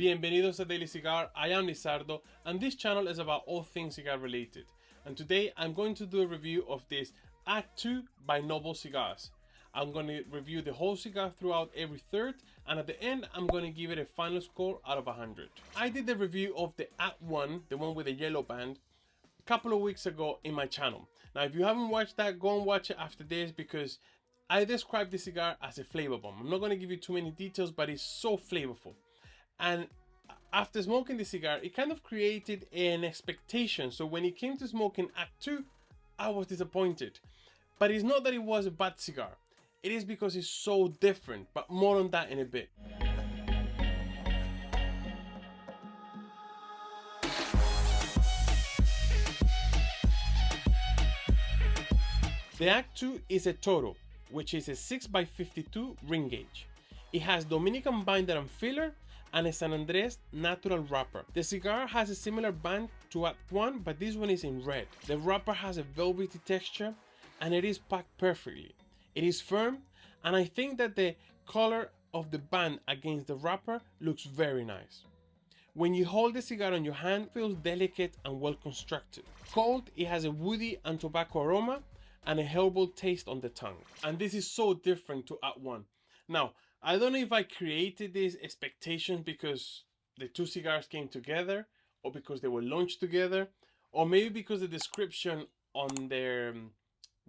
Bienvenidos a Daily Cigar. I am Lizardo and this channel is about all things cigar related. And today I'm going to do a review of this Act 2 by Noble Cigars. I'm going to review the whole cigar throughout every third, and at the end I'm going to give it a final score out of 100. I did the review of the Act 1, the one with the yellow band, a couple of weeks ago in my channel. Now if you haven't watched that, go and watch it after this because I describe the cigar as a flavor bomb. I'm not going to give you too many details, but it's so flavorful. And after smoking the cigar, it kind of created an expectation. So when it came to smoking Act 2, I was disappointed. But it's not that it was a bad cigar. It is because it's so different, but more on that in a bit. The Act 2 is a Toro, which is a 6x52 ring gauge. It has Dominican binder and filler and a San Andres natural wrapper. The cigar has a similar band to Act 1, but this one is in red. The wrapper has a velvety texture and it is packed perfectly. It is firm, and I think that the color of the band against the wrapper looks very nice. When you hold the cigar on your hand, it feels delicate and well constructed. Cold, it has a woody and tobacco aroma and a herbal taste on the tongue. And this is so different to Act 1. Now, I don't know if I created these expectations because the two cigars came together, or because they were launched together, or maybe because the description on their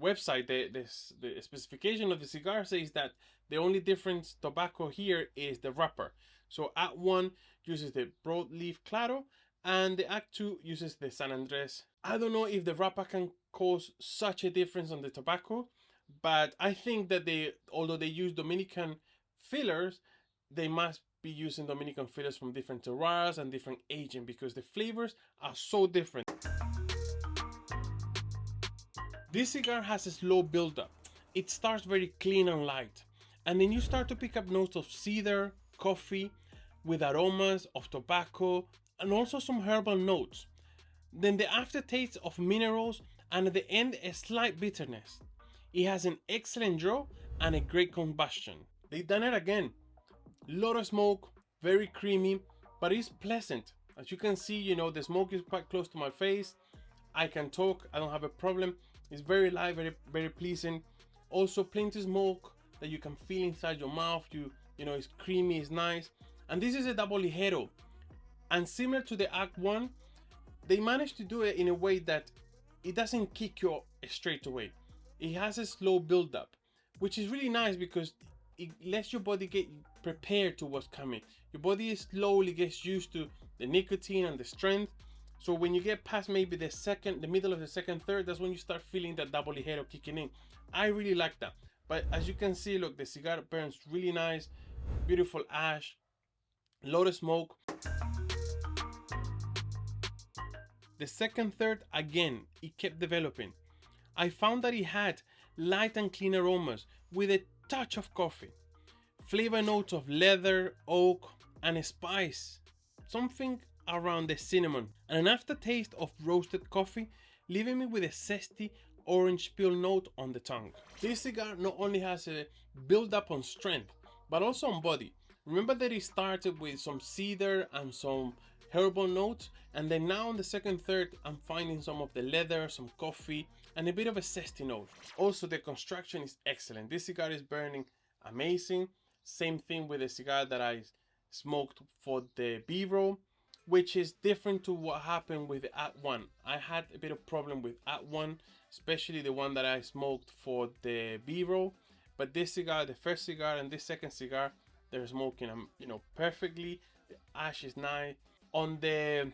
website, the specification of the cigar says that the only difference tobacco here is the wrapper. So Act 1 uses the broadleaf claro and the Act 2 uses the San Andres. I don't know if the wrapper can cause such a difference on the tobacco, but I think that although they use Dominican fillers, they must be using Dominican fillers from different terroirs and different aging because the flavors are so different. This cigar has a slow build-up. It starts very clean and light, and then you start to pick up notes of cedar, coffee, with aromas of tobacco, and also some herbal notes. Then the aftertaste of minerals, and at the end a slight bitterness. It has an excellent draw and a great combustion. They've done it again. Lot of smoke, very creamy, but it's pleasant. As you can see, you know, the smoke is quite close to my face. I can talk, I don't have a problem. It's very light, very pleasing. Also plenty of smoke that you can feel inside your mouth. You know, it's creamy, it's nice. And this is a double ligero. And similar to the Act 1, they managed to do it in a way that it doesn't kick you straight away. It has a slow build up, which is really nice because it lets your body get prepared to what's coming. Your body slowly gets used to the nicotine and the strength. So when you get past maybe the middle of the second third, that's when you start feeling that double ligero kicking in. I really like that. But as you can see, look, the cigar burns really nice, beautiful ash, lot of smoke. The second third, again, it kept developing. I found that it had light and clean aromas with a touch of coffee, flavor notes of leather, oak, and a spice, something around the cinnamon, and an aftertaste of roasted coffee, leaving me with a zesty orange peel note on the tongue. This cigar not only has a build up on strength, but also on body. Remember that it started with some cedar and some herbal notes, and then now on the second third I'm finding some of the leather, some coffee, and a bit of a zesty note. Also the construction is excellent. This cigar is burning amazing. Same thing with the cigar that I smoked for the B-roll, which is different to what happened with Act 1. I had a bit of problem with Act 1, especially the one that I smoked for the B-roll, but this cigar, the first cigar and this second cigar, they're smoking perfectly. The ash is nice. On the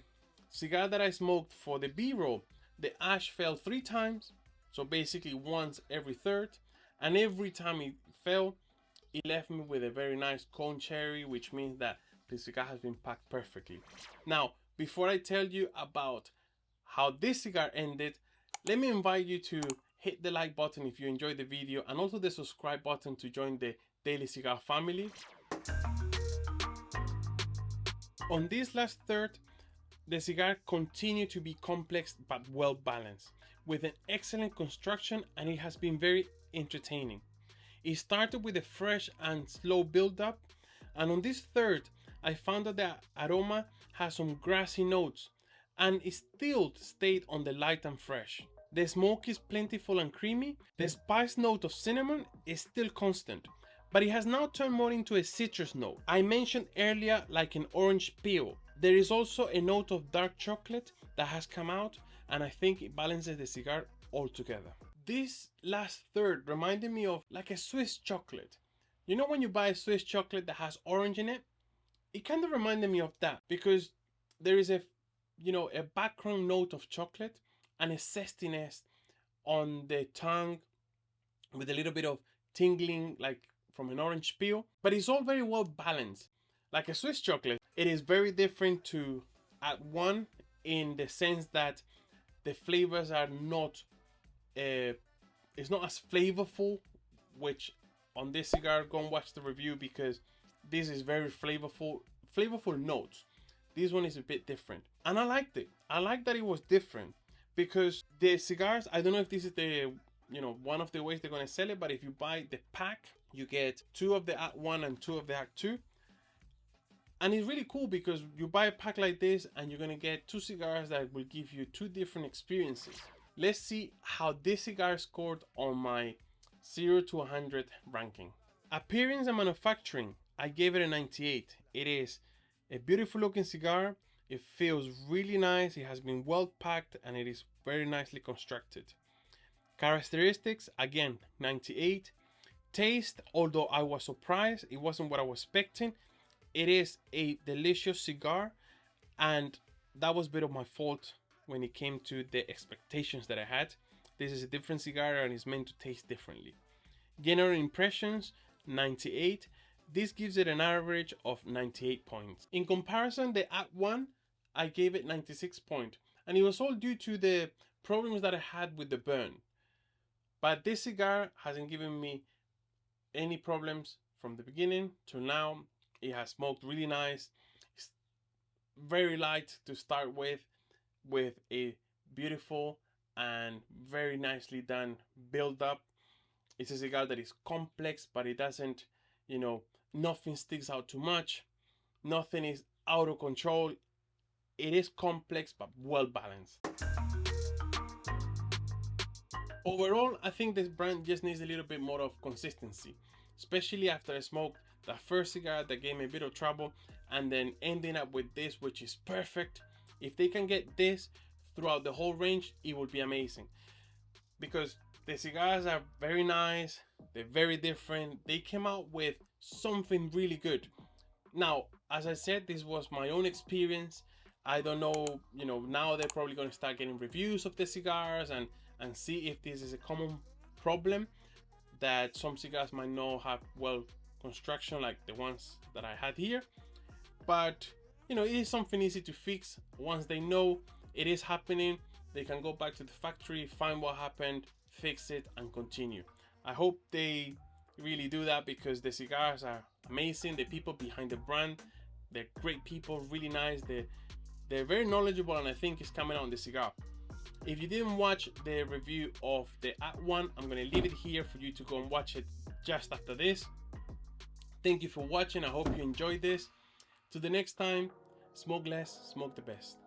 cigar that I smoked for the B-roll, the ash fell 3 times, so basically once every third, and every time it fell, it left me with a very nice cone cherry, which means that the cigar has been packed perfectly. Now, before I tell you about how this cigar ended, let me invite you to hit the like button if you enjoyed the video, and also the subscribe button to join the Daily Cigar family. On this last third, the cigar continued to be complex but well balanced, with an excellent construction, and it has been very entertaining. It started with a fresh and slow build up, and on this third I found that the aroma has some grassy notes and it still stayed on the light and fresh. The smoke is plentiful and creamy. The spice note of cinnamon is still constant, but it has now turned more into a citrus note. I mentioned earlier like an orange peel. There is also a note of dark chocolate that has come out, and I think it balances the cigar altogether. This last third reminded me of like a Swiss chocolate. You know when you buy a Swiss chocolate that has orange in it? It kind of reminded me of that because there is a background note of chocolate and a zestiness on the tongue with a little bit of tingling like from an orange peel, but it's all very well balanced. Like a Swiss chocolate, it is very different to at one in the sense that the flavors are not it's not as flavorful, which on this cigar go and watch the review because this is very flavorful notes. This one is a bit different and I liked it. I like that it was different because the cigars, I don't know if this is the one of the ways they're going to sell it, but if you buy the pack you get 2 of the Act 1 and 2 of the Act 2, and it's really cool because you buy a pack like this and you're going to get 2 cigars that will give you 2 different experiences. Let's see how this cigar scored on my 0 to 100 ranking. Appearance and manufacturing, I gave it a 98. It is a beautiful looking cigar. It feels really nice. It has been well packed and it is very nicely constructed. Characteristics, again, 98. Taste, although I was surprised, it wasn't what I was expecting. It is a delicious cigar, and that was a bit of my fault when it came to the expectations that I had. This is a different cigar and it's meant to taste differently. General impressions, 98. This gives it an average of 98 points. In comparison, the Act 1, I gave it 96 points, and it was all due to the problems that I had with the burn. But this cigar hasn't given me any problems from the beginning to now. It has smoked really nice. It's very light to start with a beautiful and very nicely done build up. It's a cigar that is complex, but it doesn't, nothing sticks out too much. Nothing is out of control. It is complex, but well balanced. Overall, I think this brand just needs a little bit more of consistency, especially after I smoked that first cigar that gave me a bit of trouble and then ending up with this, which is perfect. If they can get this throughout the whole range, it would be amazing, because the cigars are very nice, they're very different, they came out with something really good. Now, as I said, this was my own experience. I don't know, now they're probably going to start getting reviews of the cigars and see if this is a common problem, that some cigars might not have well construction like the ones that I had here. But it is something easy to fix. Once they know it is happening, they can go back to the factory, find what happened, fix it, and continue. I hope they really do that because the cigars are amazing. The people behind the brand, they're great people, really nice. They're very knowledgeable, and I think it's coming out on the cigar. If you didn't watch the review of the Act 1, I'm going to leave it here for you to go and watch it just after this. Thank you for watching. I hope you enjoyed this. Till the next time, smoke less, smoke the best.